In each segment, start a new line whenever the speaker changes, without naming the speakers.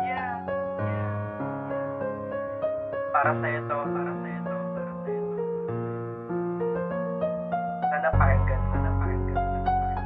yeah, yeah. Para sa'yo to, para sa'yo to, para sa'yo to. Sana pakinggan, sana pakinggan, sana pakinggan.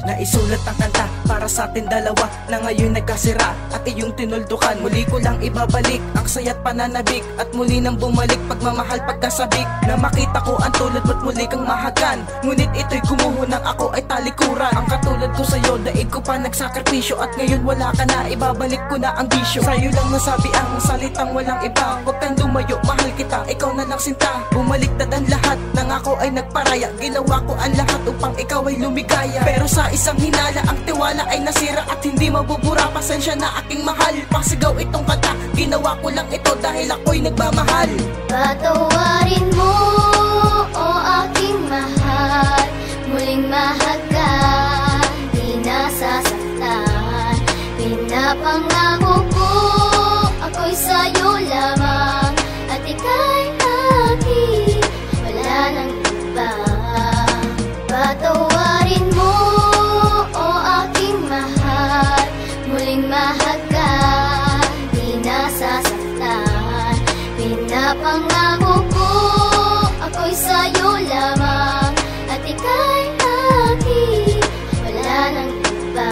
Naisulat ang kanta para sa atin dalawa na ngayon nagkasira at iyong tinuldukan. Muli ko lang ibabalik ang saya't pananabik at muli nang bumalik pagmamahal pagkasabik. Na makita ko ang tulad mo't muli kang mahagan, ngunit ito'y gumuho ng ako ay talikuran. Ang katulad ko sa'yo, daig ko pa nagsakripisyo at ngayon wala ka na, ibabalik ko na ang bisyo. Sa'yo lang nasabi ang salitang walang iba, huwag kang lumayo, mahal kita, ikaw na lang sinta. Bumaliktad ang lahat ng ako ay nagparaya, ginawa ko ang lahat upang ikaw ay lumigaya. Pero sa isang hinala ang tiwala ay nasira at hindi mabubura. Pasensya na aking mahal, pasigaw itong kanta, ginawa ko lang ito dahil ako'y nagmamahal.
Patawarin mo, o aking mahal, muling mahal ka, di nasasaktan. Pinapangako ko, ako'y sa'yo lamang, at ika'y akin, wala nang iba. Patawarin mo, o aking mahal, muling mahal ka, di nasasaktan. Pinapangako ko, ako'y sa'yo lamang, at ika'y akin, wala nang iba.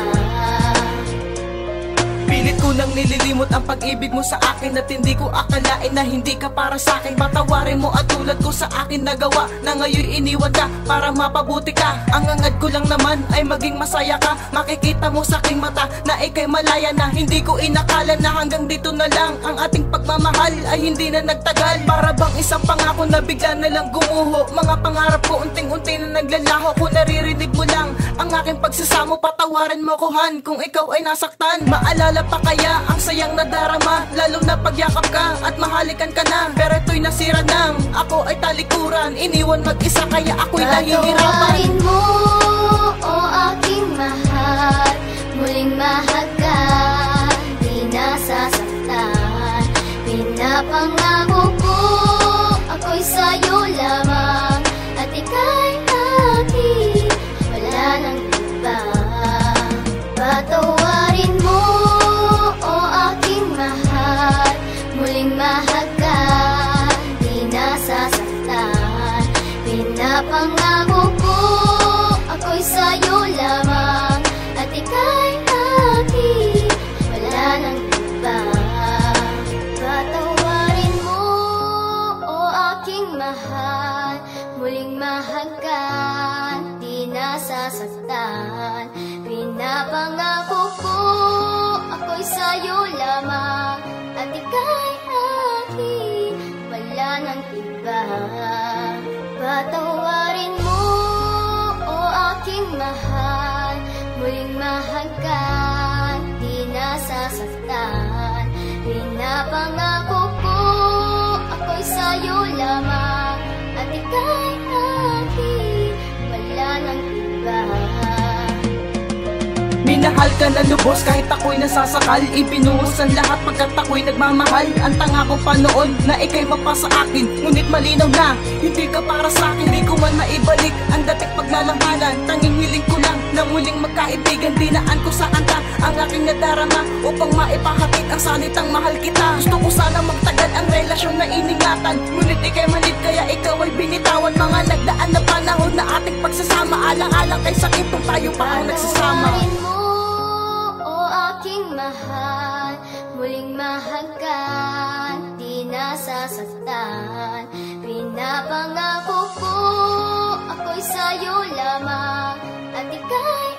Pilit ko nang nililimot ang pag-ibig mo sa akin at hindi ko akalain na hindi ka para sa akin. Patawarin mo at tulad ko sa akin nagawa na ngayon iniwan ka para mapabuti ka. Ang angad ko lang naman ay maging masaya ka. Makikita mo sa aking mata na ika'y malaya na. Hindi ko inakala na hanggang dito na lang ang ating pagmamahal ay hindi na nagtagal. Para bang isang pangako na bigla na lang gumuho. Mga pangarap ko unting-unti na naglalaho. Kung naririnig mo lang ang aking pagsasamo, patawarin mo ko han kung ikaw ay nasaktan. Maalala pa kaya ang sayang nadarama, lalo na pagyakap ka at mahalikan ka na. Pero ito'y nasira nang ako ay talikuran, iniwan mag-isa kaya ako'y nahihirapan.
Patawarin mo, o aking mahal, muling mahal ka, di nasasaktan. Pinapangako ko, ako'y sa'yo lamang, at ika'y akin, wala nang iba. Patawarin mo, o aking mahal, muling mahal ka, di nasasaktan. Pinapangako ko, ako'y sa'yo lamang, at ika'y akin, wala nang iba. Patawarin mo, o aking mahal, muling mahal ka, di nasasaktan. Pinapangako ko, ako'y sa'yo lamang, at ika'y akin, wala nang iba. Patawarin mo, o aking mahal, muling mahal ka, di nasasaktan. Pinapangako ko, ako'y sa'yo lamang, at ika'y akin, wala nang iba.
Minahal ka na lubos kahit ako'y nasasakal, ibinuhos ang lahat pagkat ako'y nagmamahal. Ang tanga ko pa noon na ika'y mapasa akin, ngunit malinaw na hindi ka para sa akin. Di ko man maibalik ang dating paglalanghanan, tanging hiling ko lang na muling magkaibigan. Dinaan ko sa kanta ang aking nadarama upang maipahatid ang salitang mahal kita. Gusto ko sana magtagal ang relasyon na iningatan, ngunit ika'y manid kaya ikaw ay binitawan. Mga nagdaan na panahon na ating pagsasama, alang-alang kay sakit kung tayo pa ang nagsasama.
Patawarin mo, o aking mahal, muling mahal ka, di nasasaktan. Pinapangako ko, ako'y sa'yo lamang, at ika'y